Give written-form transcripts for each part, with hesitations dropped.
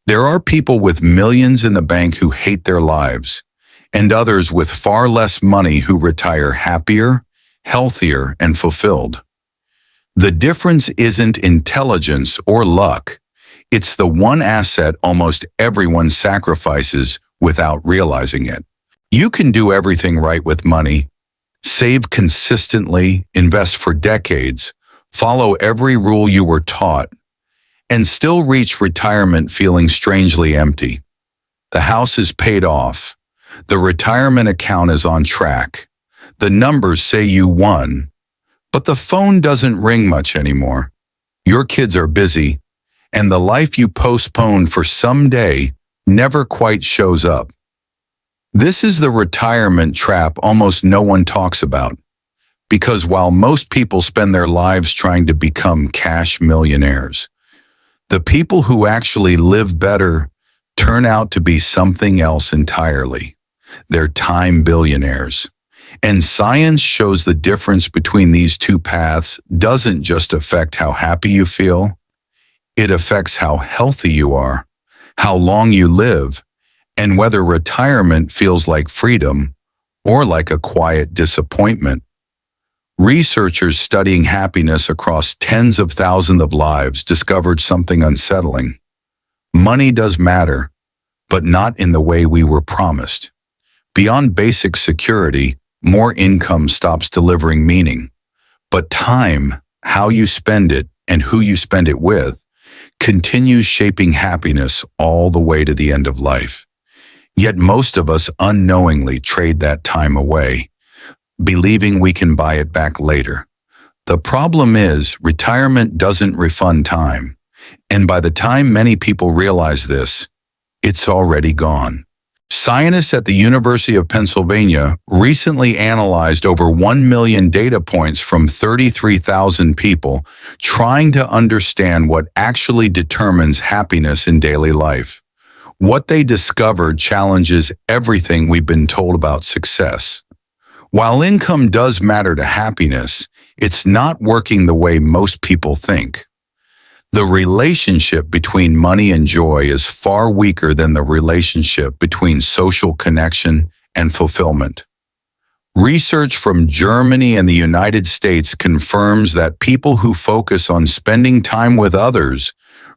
There are people with millions in the bank who hate their lives, and others with far less money who retire happier, healthier, and fulfilled. The difference isn't intelligence or luck. It's the one asset almost everyone sacrifices without realizing it. You can do everything right with money, save consistently, invest for decades, follow every rule you were taught, and still reach retirement feeling strangely empty. The house is paid off. The retirement account is on track. The numbers say you won, but the phone doesn't ring much anymore. Your kids are busy, and the life you postponed for someday never quite shows up. This is the retirement trap almost no one talks about, because while most people spend their lives trying to become cash millionaires, the people who actually live better turn out to be something else entirely. They're time billionaires. And science shows the difference between these two paths doesn't just affect how happy you feel, it affects how healthy you are, how long you live, and whether retirement feels like freedom or like a quiet disappointment. Researchers studying happiness across tens of thousands of lives discovered something unsettling. Money does matter, but not in the way we were promised. Beyond basic security, more income stops delivering meaning. But time, how you spend it, and who you spend it with, continues shaping happiness all the way to the end of life. Yet most of us unknowingly trade that time away, believing we can buy it back later. The problem is, retirement doesn't refund time. And by the time many people realize this, it's already gone. Scientists at the University of Pennsylvania recently analyzed over 1 million data points from 33,000 people, trying to understand what actually determines happiness in daily life. What they discovered challenges everything we've been told about success. While income does matter to happiness, it's not working the way most people think. The relationship between money and joy is far weaker than the relationship between social connection and fulfillment. Research from Germany and the United States confirms that people who focus on spending time with others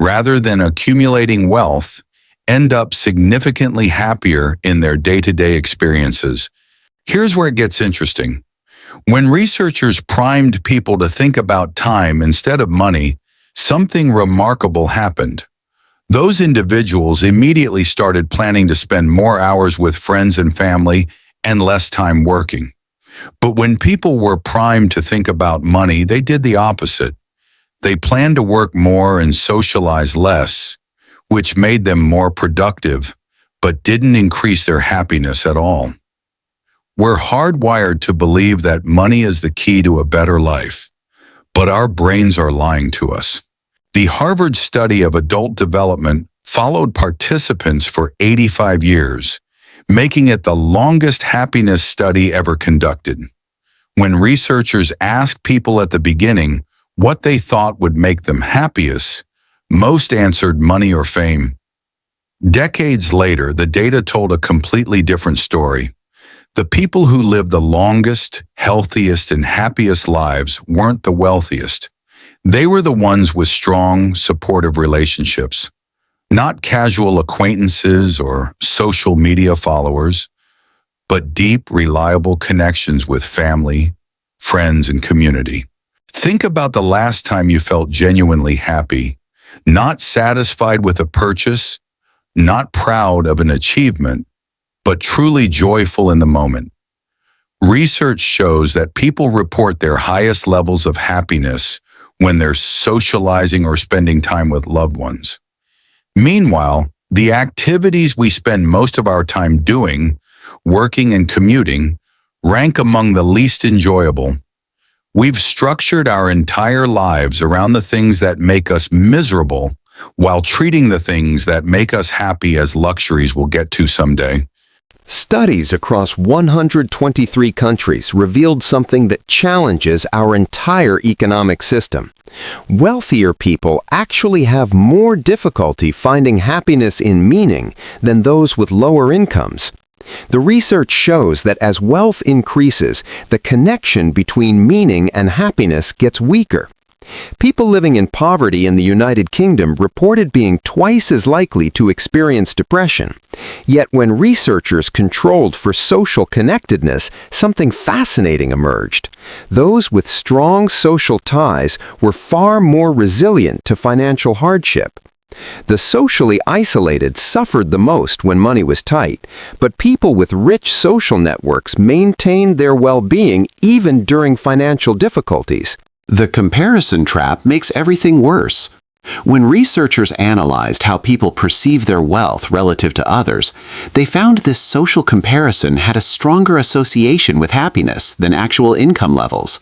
rather than accumulating wealth end up significantly happier in their day-to-day experiences. Here's where it gets interesting. When researchers primed people to think about time instead of money, something remarkable happened. Those individuals immediately started planning to spend more hours with friends and family and less time working. But when people were primed to think about money, they did the opposite. They planned to work more and socialize less, which made them more productive, but didn't increase their happiness at all. We're hardwired to believe that money is the key to a better life, but our brains are lying to us. The Harvard study of adult development followed participants for 85 years, making it the longest happiness study ever conducted. When researchers asked people at the beginning what they thought would make them happiest, most answered money or fame. Decades later, the data told a completely different story. The people who lived the longest, healthiest, and happiest lives weren't the wealthiest. They were the ones with strong, supportive relationships, not casual acquaintances or social media followers, but deep, reliable connections with family, friends, and community. Think about the last time you felt genuinely happy, not satisfied with a purchase, not proud of an achievement, but truly joyful in the moment. Research shows that people report their highest levels of happiness when they're socializing or spending time with loved ones. Meanwhile, the activities we spend most of our time doing, working and commuting, rank among the least enjoyable. We've structured our entire lives around the things that make us miserable while treating the things that make us happy as luxuries we'll get to someday. Studies across 123 countries revealed something that challenges our entire economic system. Wealthier people actually have more difficulty finding happiness in meaning than those with lower incomes. The research shows that as wealth increases, the connection between meaning and happiness gets weaker. People living in poverty in the United Kingdom reported being twice as likely to experience depression. Yet when researchers controlled for social connectedness, something fascinating emerged. Those with strong social ties were far more resilient to financial hardship. The socially isolated suffered the most when money was tight, but people with rich social networks maintained their well-being even during financial difficulties. The comparison trap makes everything worse. When researchers analyzed how people perceive their wealth relative to others, they found this social comparison had a stronger association with happiness than actual income levels.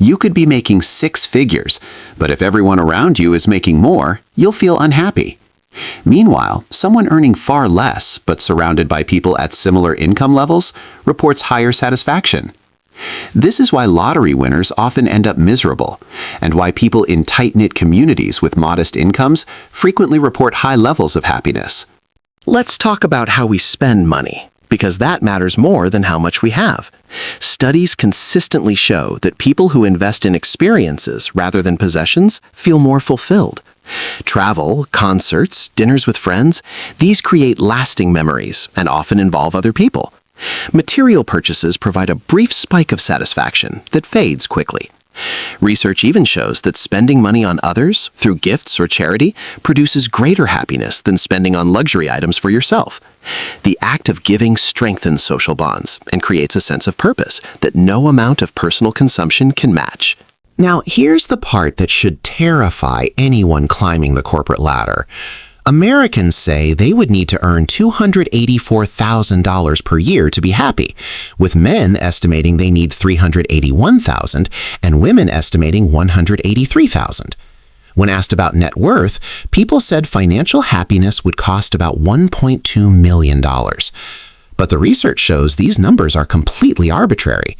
You could be making 6 figures, but if everyone around you is making more, you'll feel unhappy. Meanwhile, someone earning far less but surrounded by people at similar income levels reports higher satisfaction. This is why lottery winners often end up miserable, and why people in tight-knit communities with modest incomes frequently report high levels of happiness. Let's talk about how we spend money, because that matters more than how much we have. Studies consistently show that people who invest in experiences rather than possessions feel more fulfilled. Travel, concerts, dinners with friends, these create lasting memories and often involve other people. Material purchases provide a brief spike of satisfaction that fades quickly. Research even shows that spending money on others through gifts or charity produces greater happiness than spending on luxury items for yourself. The act of giving strengthens social bonds and creates a sense of purpose that no amount of personal consumption can match. Now, here's the part that should terrify anyone climbing the corporate ladder. Americans say they would need to earn $284,000 per year to be happy, with men estimating they need $381,000 and women estimating $183,000. When asked about net worth, people said financial happiness would cost about $1.2 million. But the research shows these numbers are completely arbitrary.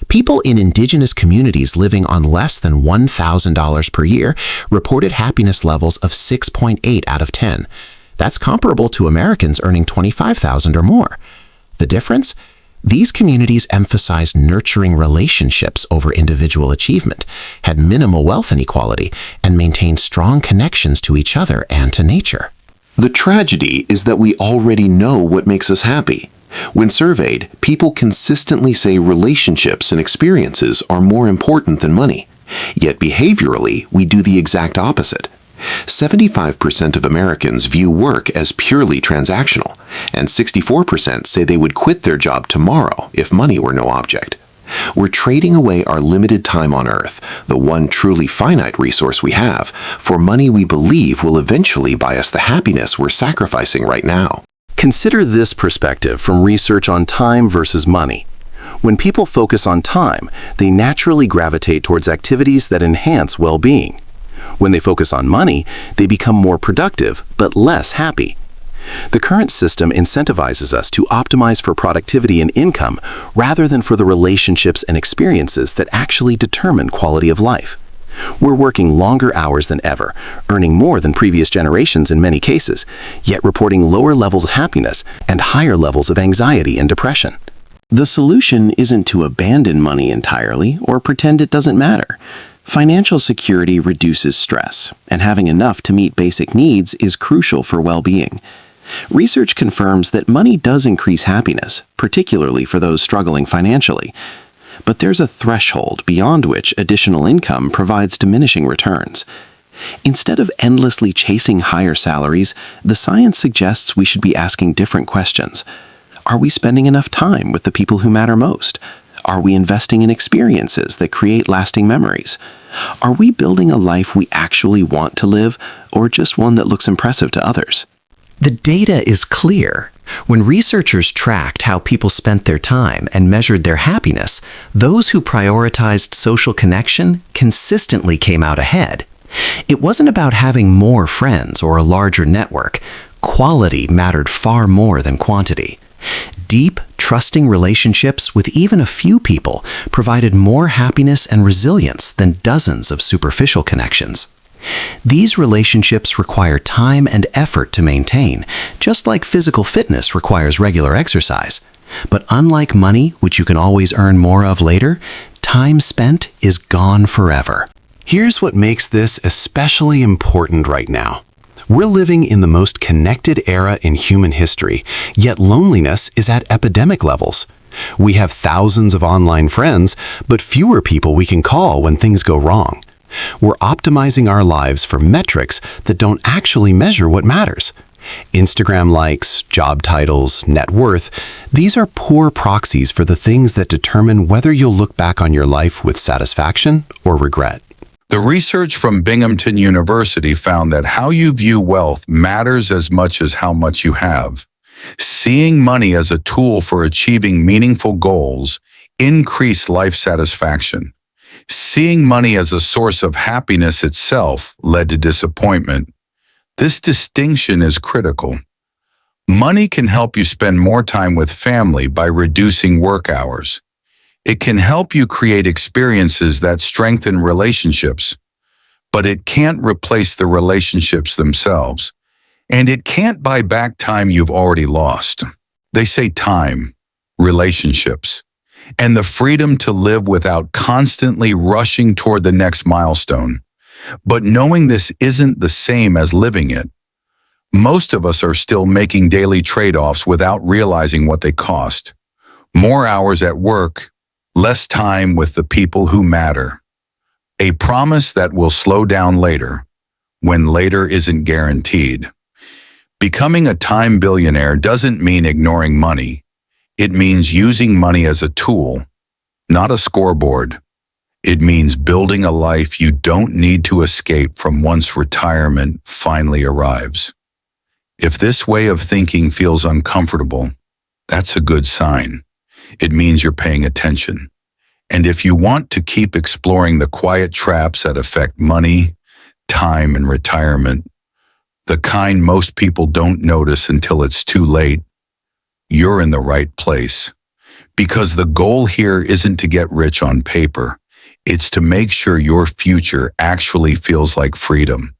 People in indigenous communities living on less than $1,000 per year reported happiness levels of 6.8 out of 10. That's comparable to Americans earning $25,000 or more. The difference? These communities emphasized nurturing relationships over individual achievement, had minimal wealth inequality, and maintained strong connections to each other and to nature. The tragedy is that we already know what makes us happy. When surveyed, people consistently say relationships and experiences are more important than money. Yet behaviorally, we do the exact opposite. 75% of Americans view work as purely transactional, and 64% say they would quit their job tomorrow if money were no object. We're trading away our limited time on Earth, the one truly finite resource we have, for money we believe will eventually buy us the happiness we're sacrificing right now. Consider this perspective from research on time versus money. When people focus on time, they naturally gravitate towards activities that enhance well-being. When they focus on money, they become more productive but less happy. The current system incentivizes us to optimize for productivity and income rather than for the relationships and experiences that actually determine quality of life. We're working longer hours than ever, earning more than previous generations in many cases, yet reporting lower levels of happiness and higher levels of anxiety and depression. The solution isn't to abandon money entirely or pretend it doesn't matter. Financial security reduces stress, and having enough to meet basic needs is crucial for well-being. Research confirms that money does increase happiness, particularly for those struggling financially. But there's a threshold beyond which additional income provides diminishing returns. Instead of endlessly chasing higher salaries, the science suggests we should be asking different questions. Are we spending enough time with the people who matter most? Are we investing in experiences that create lasting memories? Are we building a life we actually want to live, or just one that looks impressive to others? The data is clear. When researchers tracked how people spent their time and measured their happiness, those who prioritized social connection consistently came out ahead. It wasn't about having more friends or a larger network. Quality mattered far more than quantity. Deep, trusting relationships with even a few people provided more happiness and resilience than dozens of superficial connections. These relationships require time and effort to maintain, just like physical fitness requires regular exercise. But unlike money, which you can always earn more of later, time spent is gone forever. Here's what makes this especially important right now. We're living in the most connected era in human history, yet loneliness is at epidemic levels. We have thousands of online friends, but fewer people we can call when things go wrong. We're optimizing our lives for metrics that don't actually measure what matters. Instagram likes, job titles, net worth, these are poor proxies for the things that determine whether you'll look back on your life with satisfaction or regret. The research from Binghamton University found that how you view wealth matters as much as how much you have. Seeing money as a tool for achieving meaningful goals increased life satisfaction. Seeing money as a source of happiness itself led to disappointment. This distinction is critical. Money can help you spend more time with family by reducing work hours. It can help you create experiences that strengthen relationships, but it can't replace the relationships themselves, and it can't buy back time you've already lost. They say time, relationships, and the freedom to live without constantly rushing toward the next milestone. But knowing this isn't the same as living it. Most of us are still making daily trade-offs without realizing what they cost. More hours at work, less time with the people who matter. A promise that will slow down later, when later isn't guaranteed. Becoming a time billionaire doesn't mean ignoring money. It means using money as a tool, not a scoreboard. It means building a life you don't need to escape from once retirement finally arrives. If this way of thinking feels uncomfortable, that's a good sign. It means you're paying attention. And if you want to keep exploring the quiet traps that affect money, time, and retirement, the kind most people don't notice until it's too late, you're in the right place. Because the goal here isn't to get rich on paper. It's to make sure your future actually feels like freedom.